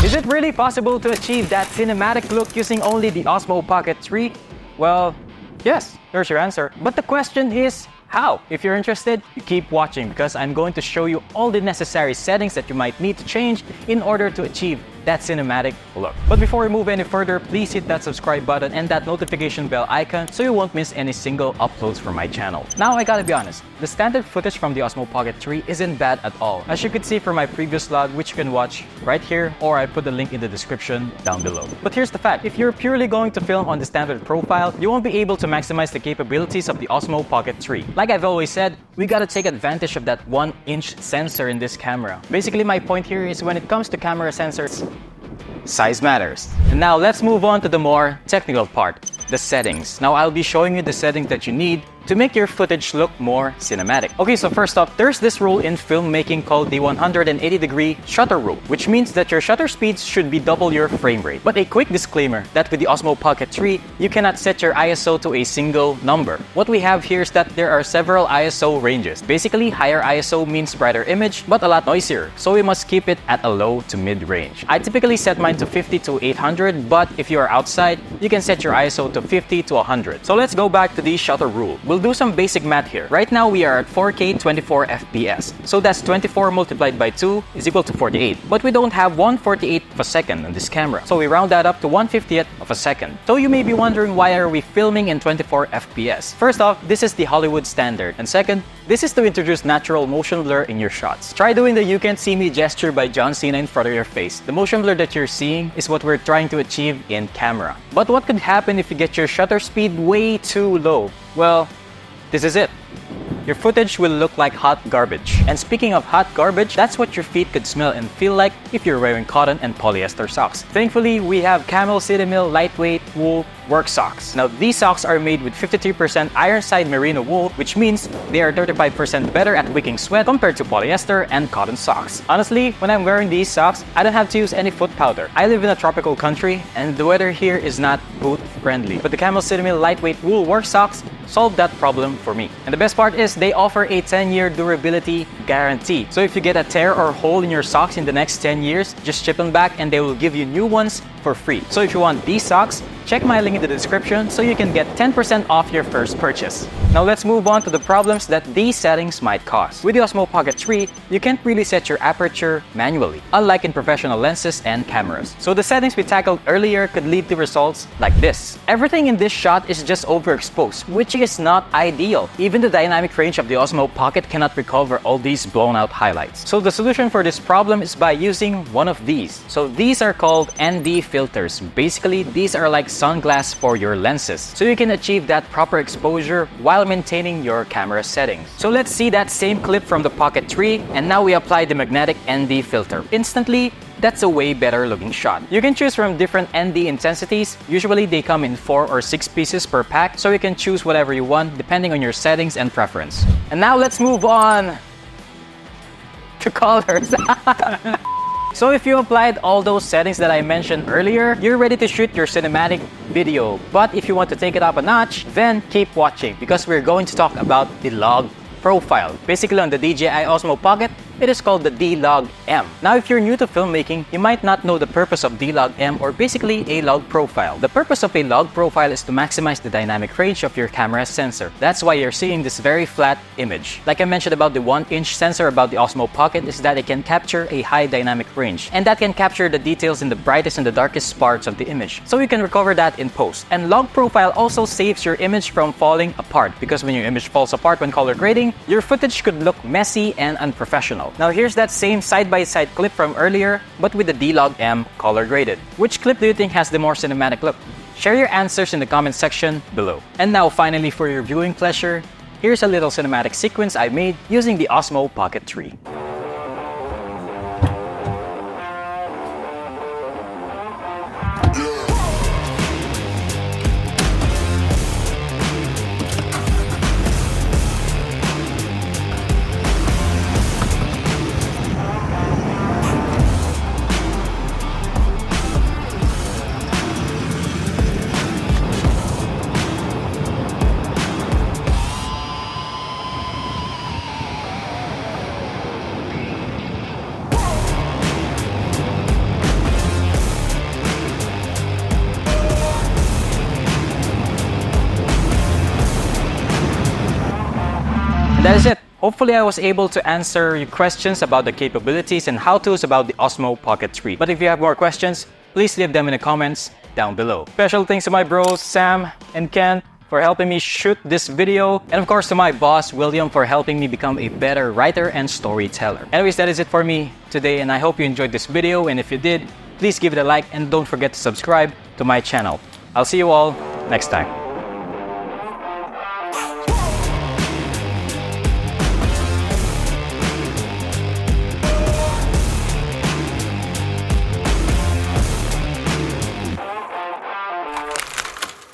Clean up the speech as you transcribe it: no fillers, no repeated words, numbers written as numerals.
Is it really possible to achieve that cinematic look using only the Osmo Pocket 3? Well, yes, there's your answer. But the question is, how? If you're interested, you keep watching because I'm going to show you all the necessary settings that you might need to change in order to achieve that cinematic look. But before we move any further, please hit that subscribe button and that notification bell icon so you won't miss any single uploads from my channel. Now I gotta be honest, the standard footage from the Osmo Pocket 3 isn't bad at all. As you could see from my previous vlog, which you can watch right here, or I put the link in the description down below. But here's the fact, if you're purely going to film on the standard profile, you won't be able to maximize the capabilities of the Osmo Pocket 3. Like I've always said, we gotta take advantage of that 1-inch sensor in this camera. Basically, my point here is when it comes to camera sensors, size matters. And now let's move on to the more technical part, the settings. Now I'll be showing you the settings that you need to make your footage look more cinematic. Okay, so first off, there's this rule in filmmaking called the 180-degree shutter rule, which means that your shutter speeds should be double your frame rate. But a quick disclaimer that with the Osmo Pocket 3, you cannot set your ISO to a single number. What we have here is that there are several ISO ranges. Basically, higher ISO means brighter image, but a lot noisier, so we must keep it at a low to mid range. I typically set mine to 50 to 800, but if you are outside, you can set your ISO to 50 to 100. So let's go back to the shutter rule. We'll do some basic math here. Right now we are at 4K 24 FPS. So that's 24 multiplied by 2 is equal to 48. But we don't have 1/48 of a second on this camera. So we round that up to 1/50th of a second. So you may be wondering, why are we filming in 24 FPS? First off, this is the Hollywood standard. And second, this is to introduce natural motion blur in your shots. Try doing the "you can't see me" gesture by John Cena in front of your face. The motion blur that you're seeing is what we're trying to achieve in camera. But what could happen if you get your shutter speed way too low? Well, this is it. Your footage will look like hot garbage. And speaking of hot garbage, that's what your feet could smell and feel like if you're wearing cotton and polyester socks. Thankfully, we have Camel City Mill lightweight wool work socks. Now, these socks are made with 53% Ironside merino wool, which means they are 35% better at wicking sweat compared to polyester and cotton socks. Honestly, when I'm wearing these socks, I don't have to use any foot powder. I live in a tropical country and the weather here is not boot friendly. But the Camel City Mill lightweight wool work socks solve that problem for me. And the best part is they offer a 10-year durability guarantee. So if you get a tear or hole in your socks in the next 10 years, just ship them back and they will give you new ones for free. So if you want these socks, check my link in the description so you can get 10% off your first purchase. Now let's move on to the problems that these settings might cause. With the Osmo Pocket 3, you can't really set your aperture manually, unlike in professional lenses and cameras. So the settings we tackled earlier could lead to results like this. Everything in this shot is just overexposed, which is not ideal. Even the dynamic range of the Osmo Pocket cannot recover all these blown out highlights. So the solution for this problem is by using one of these. So these are called ND filters. Basically, these are like sunglasses for your lenses. So you can achieve that proper exposure while maintaining your camera settings. So let's see that same clip from the Pocket 3, and now we apply the magnetic ND filter. Instantly, that's a way better looking shot. You can choose from different ND intensities. Usually they come in 4 or 6 pieces per pack, so you can choose whatever you want depending on your settings and preference. And now let's move on to colors. So if you applied all those settings that I mentioned earlier, you're ready to shoot your cinematic video. But if you want to take it up a notch, then keep watching because we're going to talk about the log profile. Basically on the DJI Osmo Pocket, it is called the D-Log-M. Now, if you're new to filmmaking, you might not know the purpose of D-Log-M, or basically a log profile. The purpose of a log profile is to maximize the dynamic range of your camera sensor. That's why you're seeing this very flat image. Like I mentioned about the 1-inch sensor about the Osmo Pocket is that it can capture a high dynamic range, and that can capture the details in the brightest and the darkest parts of the image. So you can recover that in post. And log profile also saves your image from falling apart, because when your image falls apart when color grading, your footage could look messy and unprofessional. Now here's that same side-by-side clip from earlier, but with the D-Log-M color graded. Which clip do you think has the more cinematic look? Share your answers in the comment section below. And now finally, for your viewing pleasure, here's a little cinematic sequence I made using the Osmo Pocket 3. is it. Hopefully I was able to answer your questions about the capabilities and how-tos about the Osmo Pocket 3. But if you have more questions, please leave them in the comments down below. Special thanks to my bros Sam and Ken for helping me shoot this video, and of course to my boss William for helping me become a better writer and storyteller. Anyways, that is it for me today, and I hope you enjoyed this video, and if you did, please give it a like and don't forget to subscribe to my channel. I'll see you all next time.